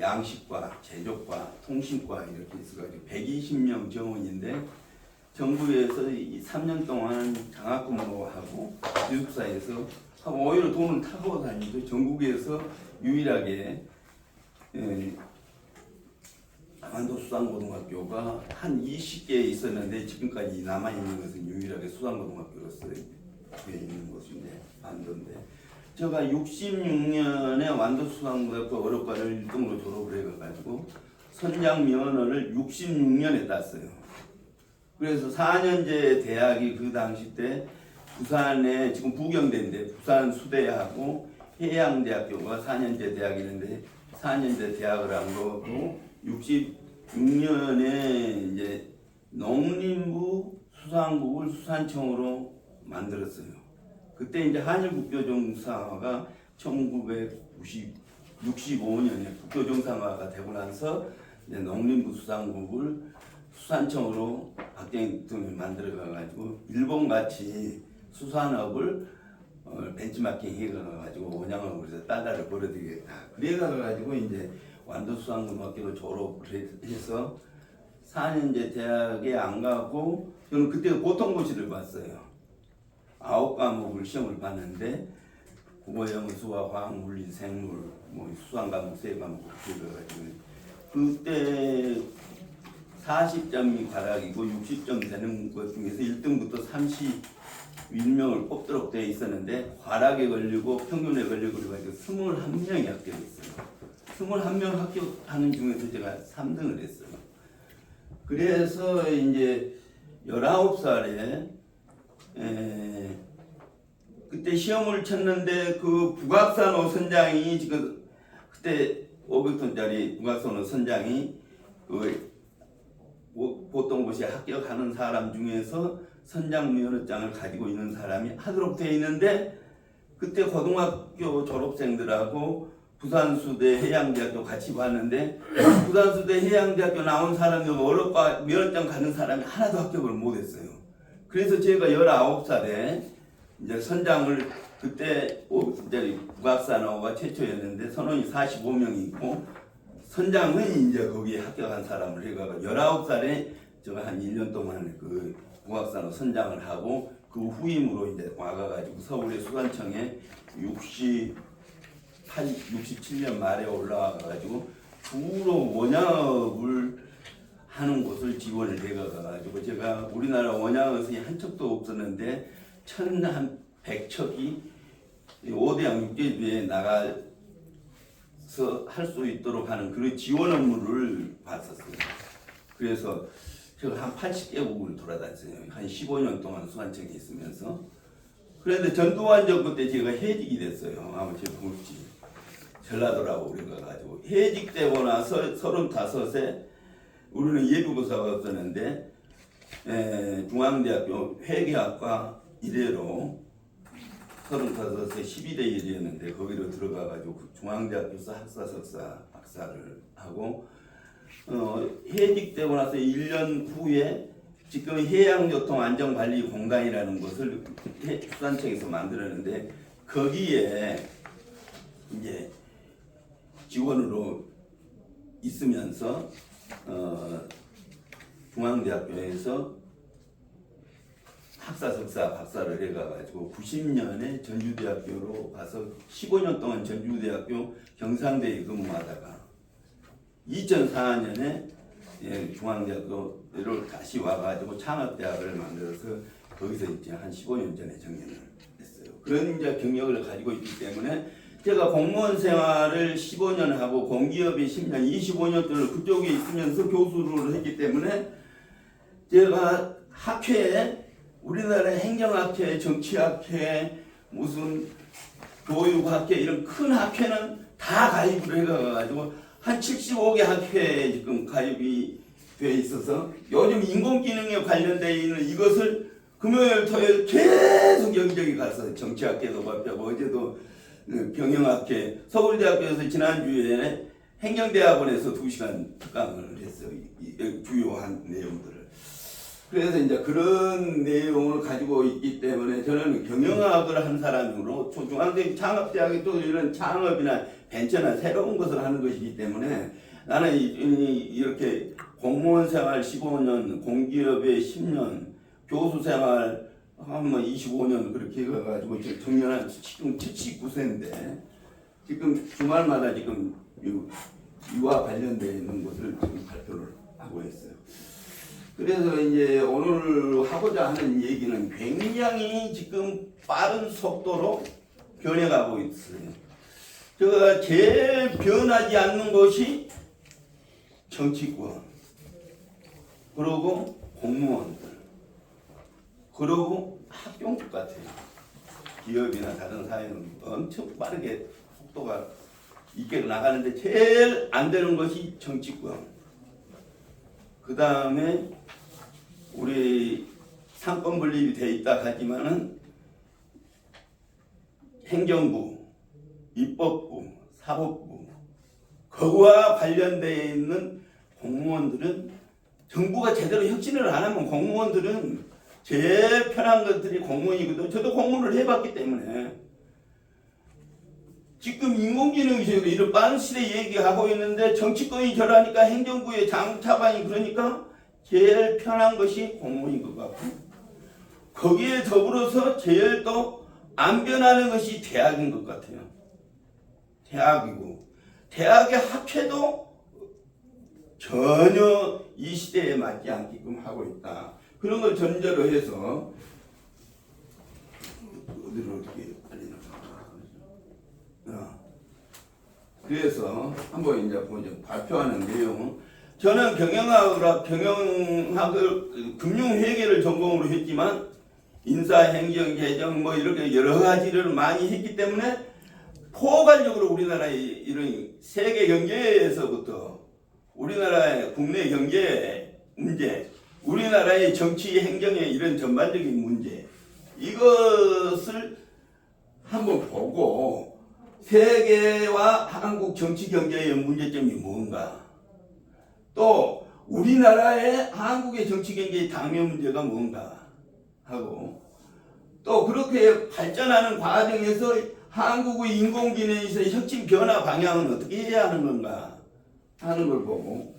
양식과 제조과 통신과 이렇게 있어가지고 120명 정원인데 정부에서 이 3년 동안 장학금하고 기숙사에서 하고 오히려 돈을 타고 다니죠. 전국에서 유일하게 강원도 수산고등학교가 한 20개 있었는데 지금까지 남아있는 것은 유일하게 수산고등학교로서 되어 있는 곳인데 완도인데 제가 66년에 완도 수산고등학교 어록과를 1등으로 졸업을 해가지고 선장 면허를 66년에 땄어요. 그래서 4년제 대학이 그 당시 때 부산에 지금 부경대인데 부산 수대하고 해양대학교가 4년제 대학이는데 4년제 대학을 한 거고 66년에 이제 농림부 수산국을 수산청으로 만들었어요. 그때 이제 한일국교정상화가 1965년에 국교정상화가 되고 나서 이제 농림부 수산국을 수산청으로 박정희 대통령이 만들어가지고 일본같이 수산업을 벤치마킹 해가지고 원양업을 해서 달러를 벌어들이겠다. 그래가지고 이제 완도수산고등학교로 졸업을 해서 4년제 대학에 안 가고 저는 그때 고통고시를 봤어요. 9과목을 시험을 봤는데 국어, 영어, 수학, 화학, 물리, 생물, 뭐 수상 과목 3과목 그렇게 해가지고 그때 40점이 과락이고 60점 되는 것 중에서 1등부터 31명을 뽑도록 되어 있었는데 과락에 걸리고 평균에 걸리고 그래가지고 21명이 합격했어요. 21명 합격하는 중에서 제가 3등을 했어요. 그래서 이제 19살에 그때 시험을 쳤는데 그 북악산호 선장이 지금 그때 500톤짜리 북악산호 선장이 그 보통 곳에 합격하는 사람 중에서 선장 면허장을 가지고 있는 사람이 하도록 되어 있는데 그때 고등학교 졸업생들하고 부산수대 해양대학교 같이 봤는데 부산수대 해양대학교 나온 사람이 어렵과 면허장 가는 사람이 하나도 합격을 못했어요. 그래서 제가 19살에 이제 선장을 그때 500짜리 북악산호가 최초였는데 선원이 45명이 있고 선장은 이제 거기에 합격한 사람을 해가지고 19살에 제가 한 1년 동안 그 북악산호 선장을 하고 그 후임으로 이제 와가지고 서울의 수산청에 67년 말에 올라와가지고 주로 원양업을 하는 곳을 지원을 해가지고 제가 우리나라 원양어선이 한 척도 없었는데 1,100척이 5대양 육제비에 나가서 할 수 있도록 하는 그런 지원 업무를 봤었어요. 그래서 제가 한 80개국을 돌아다녔어요. 한 15년 동안 수산청에 있으면서. 그런데 전두환정부 때 제가 해직이 됐어요. 아마 제 부모님 전라도라고 그래가지고 해직되고 나서 35에 우리는 예비고사가 없었는데 중앙대학교 회계학과 이래로 35에 12대 1이었는데 거기로 들어가가지고 중앙대학교에서 학사 석사 박사를 하고 해직되고 나서 1년 후에 지금 해양교통안전관리공단이라는 것을 수산청에서 만들었는데 거기에 이제 지원으로 있으면서 중앙대학교에서 학사 석사 박사를 해가지고 90년에 전주대학교로 가서 15년 동안 전주대학교 경상대에 근무하다가 2004년에 중앙대학교를 다시 와가지고 창업대학을 만들어서 거기서 이제 한 15년 전에 정년을 했어요. 그런 이제 경력을 가지고 있기 때문에 제가 공무원 생활을 15년 하고 공기업에 10년, 25년 동안 그쪽에 있으면서 교수를 했기 때문에 제가 학회에 우리나라 행정학회, 정치학회, 무슨 교육학회 이런 큰 학회는 다 가입을 해가지고 한 75개 학회에 지금 가입이 돼 있어서 요즘 인공지능에 관련되어 있는 이것을 금요일, 토요일 계속 여기저기 가서 정치학회도 발표하고 어제도 경영학회, 서울대학교에서 지난주에 행정대학원에서 2시간 특강을 했어요. 주요한 내용들을. 그래서 이제 그런 내용을 가지고 있기 때문에 저는 경영학을 한 사람으로 중앙대 창업대학이 또 이런 창업이나 벤처나 새로운 것을 하는 것이기 때문에 나는 이렇게 공무원 생활 15년, 공기업에 10년, 교수 생활 한 25년 그렇게 해가지고 정년한 지금 79세인데 지금 주말마다 지금 이와 관련되어 있는 것을 지금 발표를 하고 있어요. 그래서 이제 오늘 하고자 하는 얘기는 굉장히 지금 빠른 속도로 변해가고 있어요. 제가 제일 변하지 않는 것이 정치권, 그리고 공무원들, 그리고 학교국 같아요. 기업이나 다른 사회는 엄청 빠르게 속도가 있게 나가는데 제일 안 되는 것이 정치권. 그 다음에 우리 상권 분립이 돼 있다 하지만은 행정부, 입법부, 사법부 그와 관련되어 있는 공무원들은 정부가 제대로 혁신을 안 하면 공무원들은 제일 편한 것들이 공무원이거든. 저도 공무원을 해봤기 때문에 지금 인공지능이 이런 빠른 시대에 얘기하고 있는데 정치권이 저러니까 행정부의 장차관이 그러니까 제일 편한 것이 공무원인 것 같고 거기에 더불어서 제일 또 안 변하는 것이 대학인 것 같아요. 대학이고 대학의 학회도 전혀 이 시대에 맞지 않게끔 하고 있다. 그런 걸 전제로 해서 어디로 어떻게 빨리 나가? 그래서 한번 이제 보죠. 발표하는 내용은 저는 경영학을 금융회계를 전공으로 했지만 인사, 행정, 재정 뭐 이렇게 여러 가지를 많이 했기 때문에 포괄적으로 우리나라의 이런 세계 경제에서부터 우리나라의 국내 경제 문제, 우리나라의 정치 행정의 이런 전반적인 문제 이것을 한번 보고 세계와 한국 정치 경제의 문제점이 뭔가 또 우리나라의 한국의 정치 경제의 당면 문제가 뭔가 하고 또 그렇게 발전하는 과정에서 한국의 인공지능에서의 혁신 변화 방향은 어떻게 해야 하는 건가 하는 걸 보고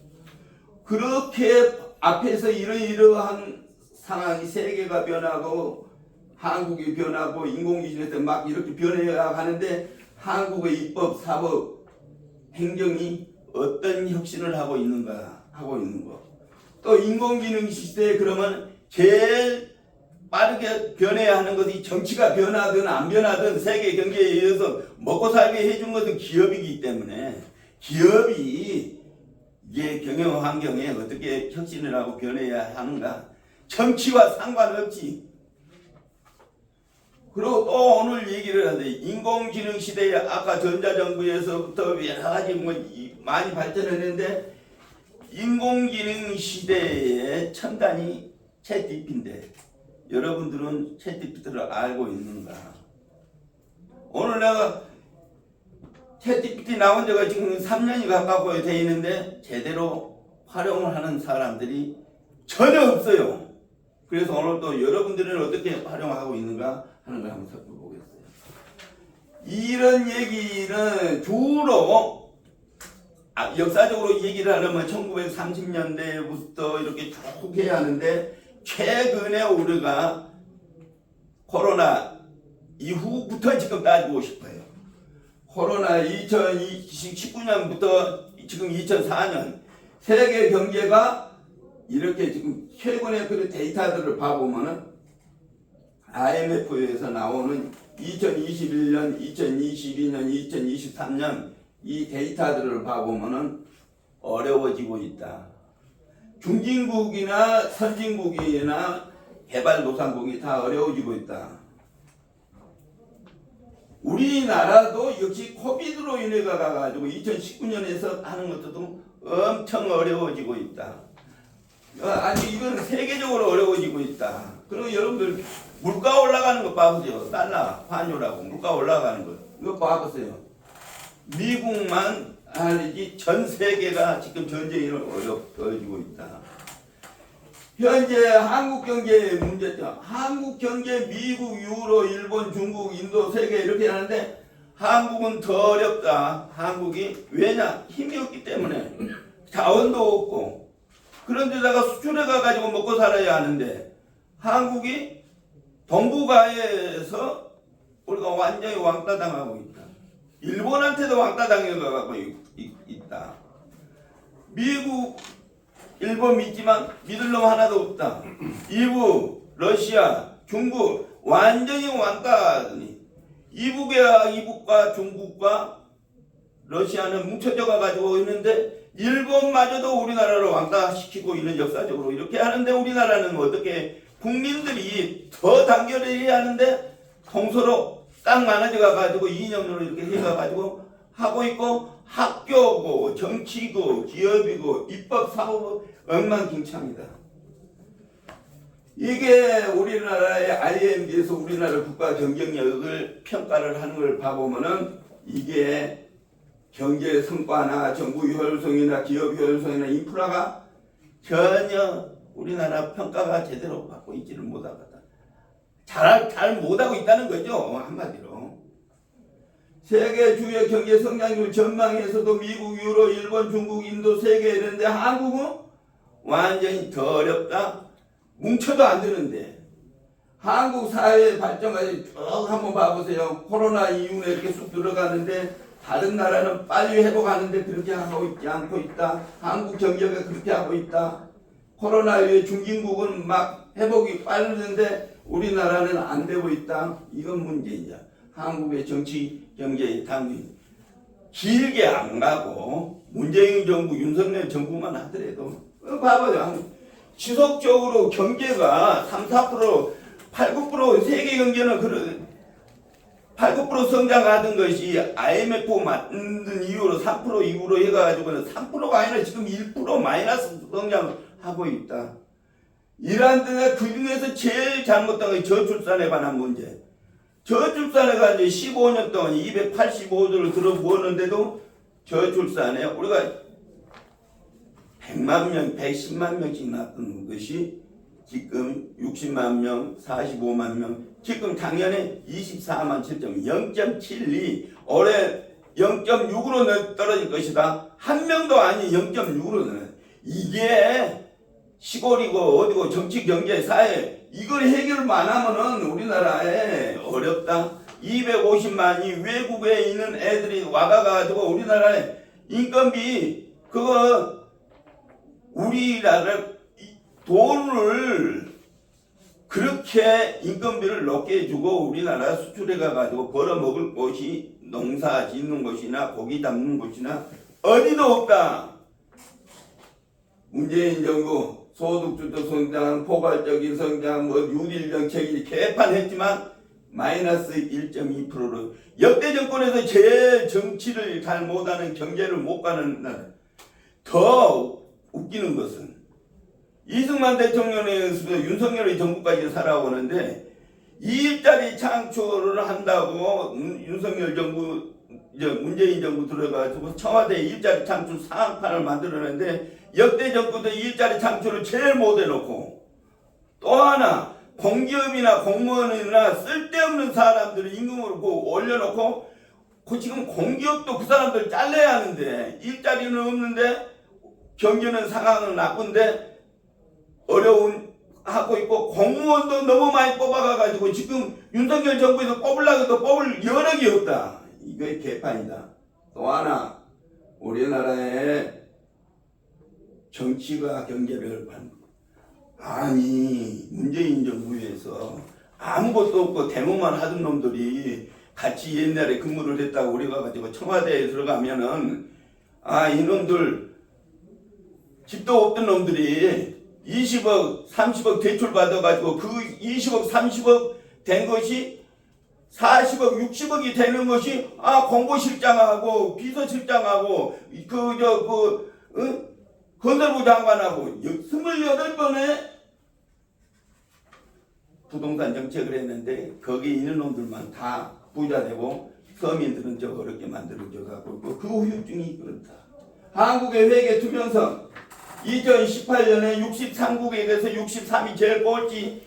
그렇게 앞에서 이러이러한 상황이 세계가 변하고 한국이 변하고 인공지능에서 막 이렇게 변해야 하는데 한국의 입법, 사법, 행정이 어떤 혁신을 하고 있는가 하고 있는 거. 또 인공지능 시대에 그러면 제일 빠르게 변해야 하는 것이 정치가 변하든 안 변하든 세계 경제에 의해서 먹고 살게 해준 것은 기업이기 때문에 기업이 이게 경영 환경에 어떻게 혁신을 하고 변해야 하는가 정치와 상관없이 그리고 또 오늘 얘기를 하는데 인공지능 시대에 아까 전자정부에서부터 여러 가지 뭐 많이 발전했는데 인공지능 시대의 첨단이 챗GPT인데 여러분들은 챗GPT를 알고 있는가? 오늘 내가 챗GPT 나온 지가 지금 3년이 가까워 돼 있는데 제대로 활용을 하는 사람들이 전혀 없어요. 그래서 오늘 또 여러분들은 어떻게 활용하고 있는가 하는 걸 한번 살펴보겠어요. 이런 얘기는 주로 역사적으로 얘기를 하려면 1930년대부터 이렇게 쭉 해야 하는데 최근에 우리가 코로나 이후부터 지금 따지고 싶어요. 코로나 2019년부터 지금 2004년 세계 경제가 이렇게 지금 최근에 그 데이터들을 봐보면은 IMF에서 나오는 2021년, 2022년, 2023년 이 데이터들을 봐보면은 어려워지고 있다. 중진국이나 선진국이나 개발도상국이 다 어려워지고 있다. 우리나라도 역시 코비드로 인해 가지고 2019년에서 하는 것도 엄청 어려워지고 있다. 아니 이건 세계적으로 어려워지고 있다. 그리고 여러분들 물가 올라가는 거 봐보세요. 달러 환율하고 물가 올라가는 거 이거 봐보세요. 미국만 아니지 전 세계가 지금 전쟁이 어려워지고 있다. 현재 한국 경제의 문제점. 한국 경제 미국, 유로, 일본, 중국, 인도, 세계 이렇게 하는데 한국은 더 어렵다. 한국이 왜냐? 힘이 없기 때문에 자원도 없고 그런 데다가 수출해 가가지고 먹고 살아야 하는데 한국이 동북아에서 우리가 완전히 왕따 당하고 있다. 일본한테도 왕따 당해가고 있다. 미국, 일본 믿지만 믿을 놈 하나도 없다. 이북, 러시아, 중국 완전히 왕따니. 이북과 중국과 러시아는 뭉쳐져 가지고 있는데 일본마저도 우리나라를 왕따시키고 있는 역사적으로 이렇게 하는데 우리나라는 어떻게 국민들이 더 단결해야 하는데 통서로 딱 나눠져 가지고 이념으로 이렇게 해가 가지고 하고 있고 학교고 정치고 기업이고 입법 사고 엉망진창이다. 이게 우리나라의 IMD에서 우리나라 국가 경쟁력을 평가를 하는 걸 봐보면은 이게 경제 성과나 정부 효율성이나 기업 효율성이나 인프라가 전혀 우리나라 평가가 제대로 받고 있지를 못하거든. 잘 못하고 있다는 거죠. 한마디로. 세계 주요 경제 성장률 전망에서도 미국, 유로, 일본, 중국, 인도, 세계 이런데 한국은 완전히 더 어렵다. 뭉쳐도 안 되는데 한국 사회 발전까지 쭉 한번 봐보세요. 코로나 이후에 이렇게 쑥 들어가는데 다른 나라는 빨리 회복하는데 그렇게 하고 있지 않고 있다. 한국 경제가 그렇게 하고 있다. 코로나 이후에 중진국은 막 회복이 빠르는데 우리나라는 안 되고 있다. 이건 문제이자 한국의 정치 경제의 당위 길게 안 가고 문재인 정부 윤석열 정부만 하더라도 봐봐요. 지속적으로 경제가 3, 4%, 8, 9% 세계 경제는 8, 9% 성장하던 것이 IMF 만든 이후로 3% 이후로 해가지고는 3%가 아니라 지금 1% 마이너스 성장하고 있다. 이러한 데가 그 중에서 제일 잘못된 게 저출산에 관한 문제. 저출산에 관한 15년 동안 285조를 들어보는데도 저출산에 우리가 100만 명, 110만 명씩 낳았던 것이 지금 60만 명, 45만 명, 지금 작년에 24만 7점, 0.72, 올해 0.6으로 떨어질 것이다. 한 명도 아니 0.6으로는. 이게 시골이고 어디고 정치, 경제, 사회 이걸 해결만 하면은 우리나라에 어렵다. 250만이 외국에 있는 애들이 와가지고 우리나라에 인건비 그거 우리나라 돈을 그렇게 인건비를 높게 해주고 우리나라 수출해 가지고 벌어먹을 곳이 농사 짓는 곳이나 고기 담는 곳이나 어디도 없다. 문재인 정부 소득주도 성장, 포괄적인 성장, 뉴딜 정책이 개판했지만 마이너스 1.2%로 역대 정권에서 제일 정치를 잘 못하는 경제를 못 가는 나라. 더 웃기는 것은 이승만 대통령에서 윤석열의 정부까지 살아오는데 일자리 창출을 한다고 윤석열 정부 문재인 정부 들어가지고 청와대 일자리 창출 사항판을 만들었는데 역대 정부도 일자리 창출을 제일 못 해놓고 또 하나 공기업이나 공무원이나 쓸데없는 사람들을 임금으로 올려놓고 지금 공기업도 그 사람들 잘라야 하는데 일자리는 없는데 경제는 상황은 나쁜데 어려운 하고 있고 공무원도 너무 많이 뽑아가가지고 지금 윤석열 정부에서 뽑으려고 해도 뽑을 여력이 없다. 이게 개판이다. 또 하나 우리나라의 정치가 경제를 아니 문재인 정부에서 아무것도 없고 데모만 하던 놈들이 같이 옛날에 근무를 했다고 우리가 가지고 청와대에 들어가면은 이놈들 집도 없던 놈들이 20억, 30억 대출 받아가지고 그 20억, 30억 된 것이 40억, 60억이 되는 것이 공보실장하고 비서실장하고 건설부 장관하고 28번의 부동산 정책을 했는데 거기 있는 놈들만 다 부자 되고 서민들은 저 어렵게 만들어져 갖고 그 후유증이 그렇다. 한국의 회계 투명성 2018년에 63국에서 63이 제일 꼴찌.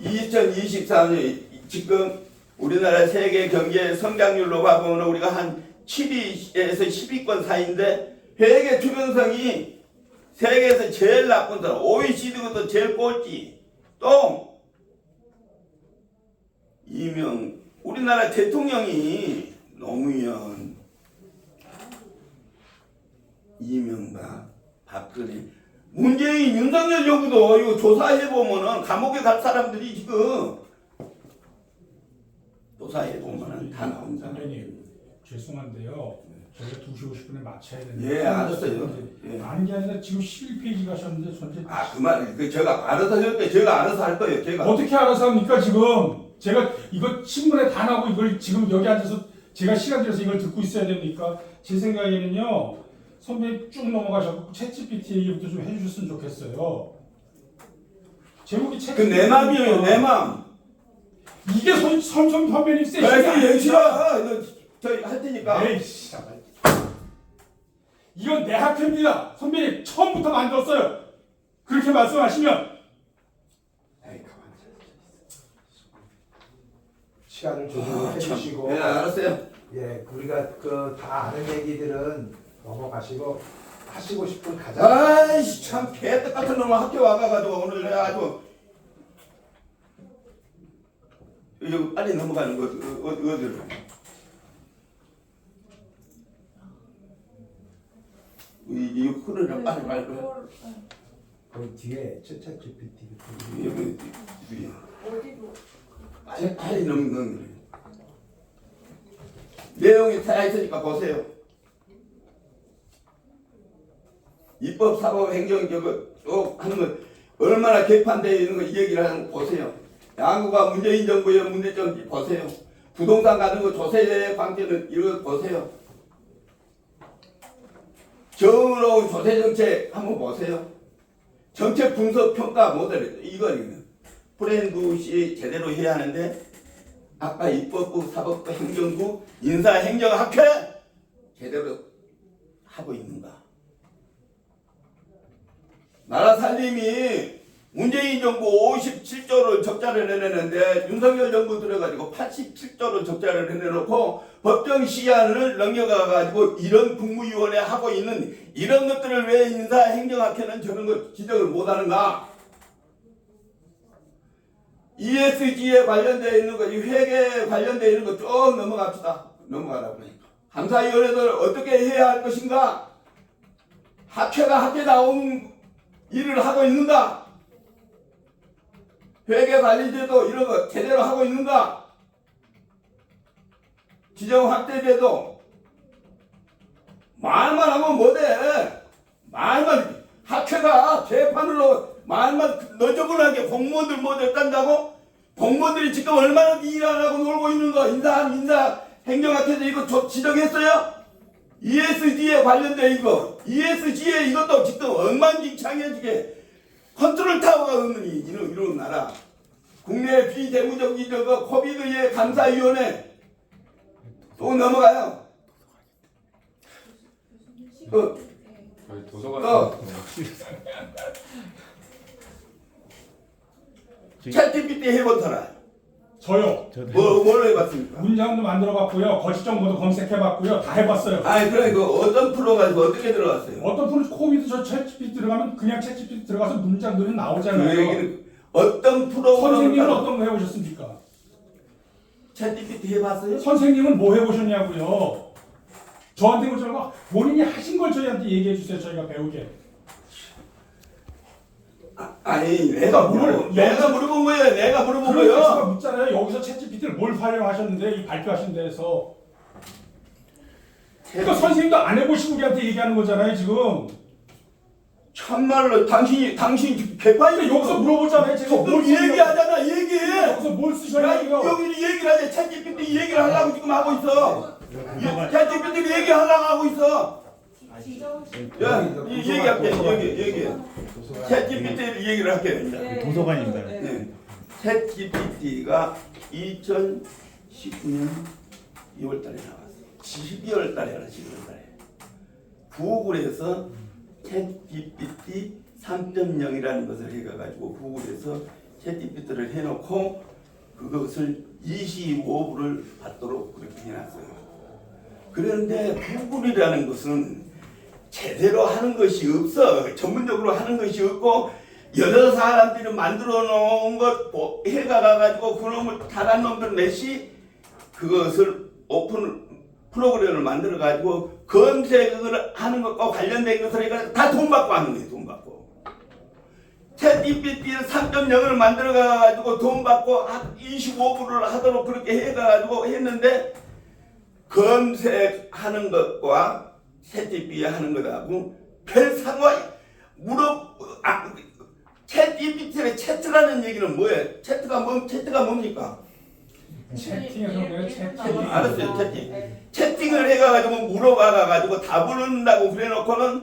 2023년 지금 우리나라 세계 경제 성장률로 봐보면 우리가 한 7위에서 10위권 사이인데 회계 투명성이 세계에서 제일 나쁜 나라. OECD부터 제일 꼴찌. 또 우리나라 대통령이 노무현, 이명박, 박근혜, 문재인, 윤석열 정부도 이거 조사해보면은 감옥에 갈 사람들이 지금 조사해보면은 다 나온다. 선배님 죄송한데요. 저희가 2시 50분에 마쳐야 되는데. 예, 알았어요. 예. 아는 게 아니라 지금 11페이지 가셨는데 전체. 제가 알아서 할 거예요. 제가 알아서 할 거예요. 제가. 어떻게 알아서 합니까 지금? 제가 이거 신문에 다 나오고 이걸 지금 여기 앉아서 제가 시간 들여서 이걸 듣고 있어야 됩니까? 제 생각에는요. 선배님 쭉 넘어가셔서 챗GPT 얘기부터 좀 해주셨으면 좋겠어요. 제목이 챗. 내 맘이에요. 내 맘. 이게 선배님 세시지 그래서 얘기야. 저희 할 테니까. 에이씨. 이건 내 학회입니다. 선배님 처음부터 만들었어요. 그렇게 말씀하시면. 에이, 가만히 시간을 조절해 주시고. 예, 알았어요. 예, 우리가 그 다 아는 얘기들은 넘어가시고 하시고 싶은 가장. 아이씨 참 개떡 같은 놈을 학교 와가지고 오늘 내가 아주 이거 빨리 넘어가는 거 어디로? 이 흐르는 빨리 말고 그 뒤에 챗GPT 여기 어디로? 빨리 넘는 내용이 다 있으니까 보세요. 입법, 사법, 행정 저거 쭉 하는 거 얼마나 개판되어 있는 거 이 얘기를 하는 거 보세요. 양구가 문재인 정부의 문제점 보세요. 부동산 가는 거 조세 방지는 이거 보세요. 정의로운 조세 정책 한번 보세요. 정책 분석 평가 모델 이거는 프렌드시 제대로 해야 하는데 아까 입법부, 사법부, 행정부, 인사, 행정학회 제대로 하고 있는가? 나라 살림이 문재인 정부 57조를 적자를 내내는데 윤석열 정부 들어가지고 87조를 적자를 내내놓고 법정 시한을 넘겨가가지고 이런 국무위원회 하고 있는 이런 것들을 왜 인사 행정학회는 저런 거 지적을 못하는가? ESG에 관련되어 있는 거, 이 회계에 관련되어 있는 거 쭉 넘어갑시다. 넘어가라 보니까. 감사위원회들 어떻게 해야 할 것인가? 학회가 학회 나온 일을 하고 있는가? 회계관리제도 이런 거 제대로 하고 있는가? 지정확대제도 말만 하면 뭐돼? 말만 학회가 재판으로 말만 너저분하게 공무원들 뭐 됐단다고? 공무원들이 지금 얼마나 일 안 하고 놀고 있는 거 인사 행정학회에서 이거 지정했어요? ESG에 관련된 이거 ESG에 이것도 지금 엉망진창해지게 컨트롤 타워가 없는 이런 나라 국내 비대무적인 저거 코비드의 감사위원회 또 넘어가요. 도서관 챗GPT 해본 사람 저요. 뭘 해봤습니까? 문장도 만들어봤고요. 거짓 정보도 검색해봤고요. 다 해봤어요. 아니 그러니까 어떤 프로가 어떻게 들어갔어요? 어떤 프로 코비드 저 챗GPT 들어가면 그냥 챗GPT 들어가서 문장들이 나오잖아요. 그 얘기는 어떤 프로 선생님은 어떤 거 해보셨습니까? 챗GPT 해봤어요? 선생님은 뭐 해보셨냐고요? 저한테 묻지 말고 본인이 하신 걸 저희한테 얘기해 주세요. 저희가 배우게. 아니 내가 물어본 거예요. 내가 물어본 그러니까 제가 거예요. 묻잖아요. 여기서 챗GPT를 뭘 활용하셨는데 이 발표하신 데에서. 그러니까 선생님도 안 해보시고 우리한테 얘기하는 거잖아요 지금. 참말로 당신 개판이 그러니까 여기서 물어보잖아요. 제가 뭘 얘기하잖아. 얘기해. 여기서 뭘 야, 쓰셨냐고요? 여기 얘기를 하자. 챗GPT 얘기를 하려고 지금 하고 있어. 챗GPT 얘기하려고 하고 있어. 야, 얘기할게. 얘기해. 챗GPT 얘기를 할게. 네. 도서관입니다. 네. 챗GPT가 2019년 2월 달에 나왔어. 12월 달에 알아, 12월 달에. 구글에서 챗 GPT 3.0이라는 것을 해가지고 구글에서 챗 GPT를 해놓고 그것을 25불을 받도록 그렇게 해놨어요. 그런데 구글이라는 것은 제대로 하는 것이 없어. 전문적으로 하는 것이 없고 여러 사람들이 만들어 놓은 것 해가가지고 그놈을 잘한 놈들 넷이 그것을 오픈 프로그램을 만들어 가지고 검색을 하는 것과 관련된 것을 해가지고 다 돈 받고 하는 거예요. 돈 받고 챗 GPT 3.0을 만들어 가지고 돈 받고 25불을 하도록 그렇게 해가지고 했는데 검색하는 것과 챗 GPT 하는 것하고 별 상관이 챗 GPT의 채트라는 얘기는 뭐예요? 채트가 뭡니까? 채팅에서 그냥 채팅. 알았어요. 채팅을 해가지고 물어봐가지고 답을 한다고 그래놓고는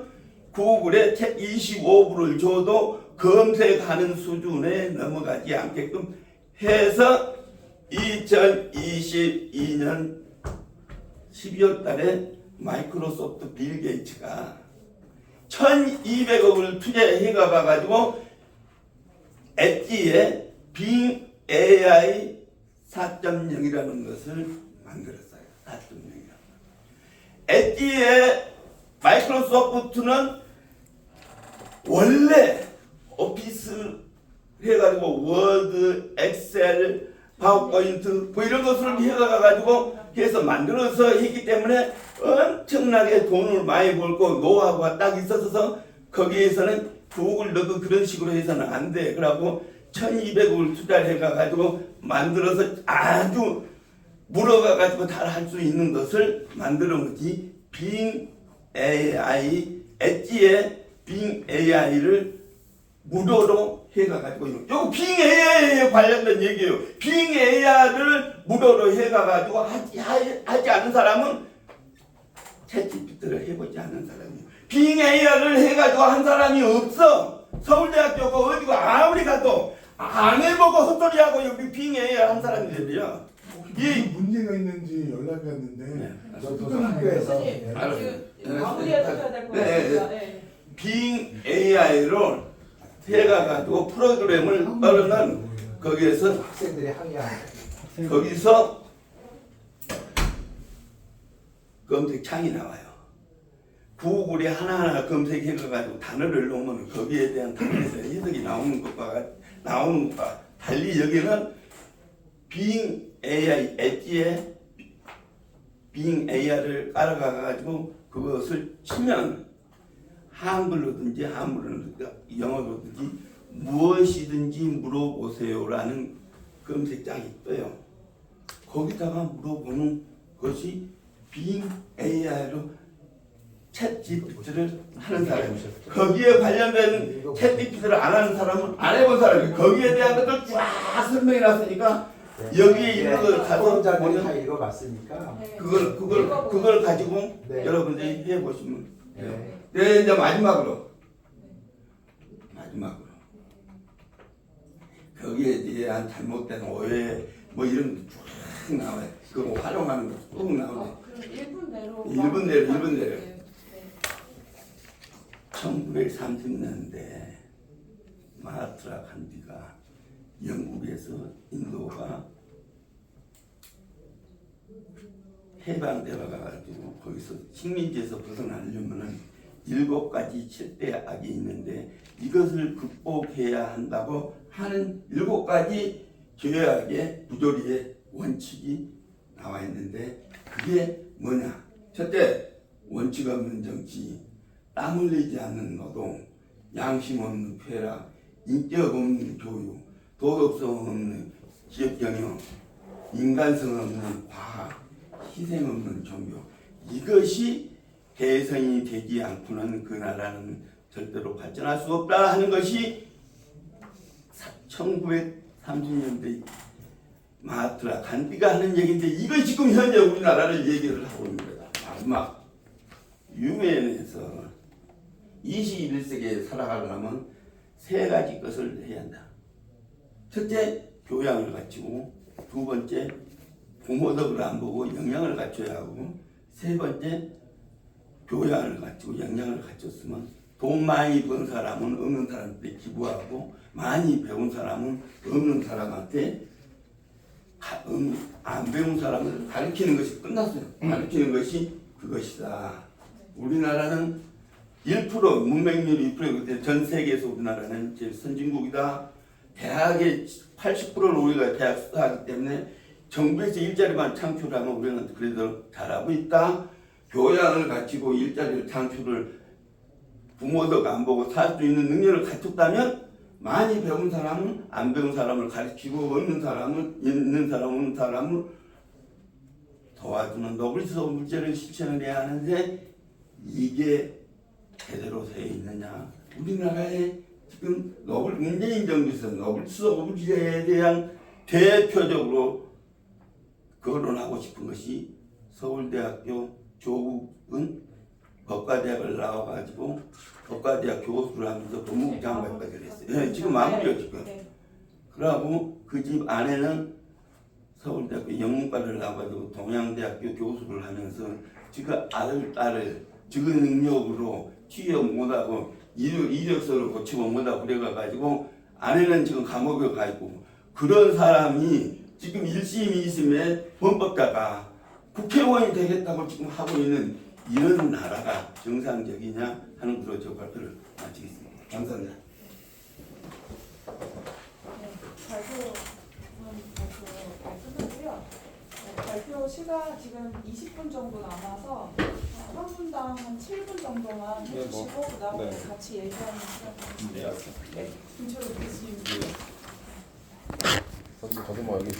구글에 25불을 줘도 검색하는 수준에 넘어가지 않게끔 해서 2022년 12월 달에 마이크로소프트 빌 게이츠가 1200억을 투자해가지고 엣지에 빙 AI 4.0이라는 것을 만들었어요. 4.0이라는 엣지에 마이크로소프트는 원래 오피스 해가지고 워드, 엑셀, 파워포인트 뭐 이런 것을 해가지고 해서 만들어서 했기 때문에 엄청나게 돈을 많이 벌고 노하우가 딱 있어서 거기에서는 구글 너도 그런 식으로 해서는 안 돼. 그러고 1200억을 투자를 해가지고 만들어서 아주 물어가지고 다 할 수 있는 것을 만들어 놓지. 빙 AI, 엣지에 빙 AI를 무료로 해가지고 이거 빙 AI에 관련된 얘기예요. 빙 AI를 무료로 해가지고 하지 않은 사람은 챗 GPT를 해보지 않은 사람이에요. 빙 AI를 해가지고 한 사람이 없어. 서울대학교고 어디고 아무리 가도 안 해보고 헛소리하고 여기 빙 AI 한 사람들이야. 이 문제가 있는지 연락이 왔는데 네. 저도 학교에서 알았어요. 마무리하셔야 될 것 같습니다. 네. 빙 AI를 해가지고 프로그램을 따르는 거기에서 학생들이 항의하는 거기서 검색창이 나와요. 구글이 하나하나 검색해가지고 단어를 넣으면 거기에 대한 단어에서 해석이 나오는 것과 달리 여기는 빙 AI 엣지에 빙 AI를 깔아가지고 그것을 치면 한글로든지 영어로든지 무엇이든지 물어보세요라는 검색장이 떠요. 거기다가 물어보는 것이 빙 AI로 챗 GPT를 하는 사람이죠. 거기에 관련된 챗 GPT를 안 하는 사람은 안 해본 사람이에요. 거기에 대한 것들 쫙 설명해 놨으니까 여기에 있는 걸 가서 다 보면 읽어봤으니까 네. 그걸 가지고 네. 여러분들이 해보시면 돼요. 네. 네, 이제 마지막으로 거기에 대한 잘못된 오해 뭐 이런 게 쭉 나와요. 그거 활용하는 거 쭉 나오네. 그럼 1분 내로. 1분 내로, 1분 내로. 네. 1930년대 마하트마 간디가 영국에서 인도가 해방되어 가지고 거기서 식민지에서 벗어나려면은 7가지 7대 악이 있는데 이것을 극복해야 한다고 하는 7가지 죄악의 부조리의 원칙이 나와 있는데 그게 뭐냐? 첫째, 원칙 없는 정치, 땀 흘리지 않는 노동, 양심 없는 쾌락, 인격 없는 교육, 도덕성 없는 기업 경영, 인간성 없는 과학, 희생 없는 종교. 이것이 개성이 되지 않고는 그 나라는 절대로 발전할 수 없다 하는 것이 1930년대 마하트마 간디가 하는 얘기인데 이거 지금 현재 우리나라를 얘기를 하고 있는 거다. 마지막 유엔에서 21세기에 살아가려면 3가지 것을 해야 한다. 첫째, 교양을 갖추고, 2번째, 부모덕을 안 보고 역량을 갖춰야 하고, 3번째, 교양을 갖추고 역량을 갖췄으면 돈 많이 번 사람은 없는 사람한테 기부하고 많이 배운 사람은 없는 사람한테 안 배운 사람을 가르치는 것이 끝났어요. 가르치는 것이 그것이다. 우리나라는 1% 문맹률 1%. 전 세계에서 우리나라는 제일 선진국이다. 대학의 80%를 우리가 대학 수사하기 때문에 정부에서 일자리만 창출하면 우리는 그래도 잘하고 있다. 교양을 갖추고 일자리를 창출을 부모도 안 보고 살 수 있는 능력을 갖췄다면 많이 배운 사람은 안 배운 사람을 가르치고 없는 사람은 있는 사람을 도와주는 노블리스 물질을 실천을 해야 하는데 이게 제대로 되어 있느냐? 우리나라에 지금 문재인 정부에서 노블리스 물질에 대한 대표적으로 거론하고 싶은 것이 서울대학교 조국은 법과대학을 나와가지고 법과대학 교수를 하면서 법무부 장관까지 했어요. 네, 지금 마무리요 지금. 그러고 그 집 아내는 서울대학교 영문과를 나와가지고 동양대학교 교수를 하면서 지금 아들 딸을 지금 능력으로 취업 못하고 이력서를 고치고 못하고 그래가지고 아내는 지금 감옥에 가 있고 그런 사람이 지금 1심 2심에 헌법자가 국회의원이 되겠다고 지금 하고 있는 이런 나라가 정상적이냐 하는 그런 저 발표를 마치겠습니다. 감사합니다. 발표고요. 발표 시간 지금 20분 정도 남아서 한 분당 한 7분 정도만 해주시고 그다음에 같이 얘기하는 시간 좀 준비로 드리겠습니다. 저도 뭐 여기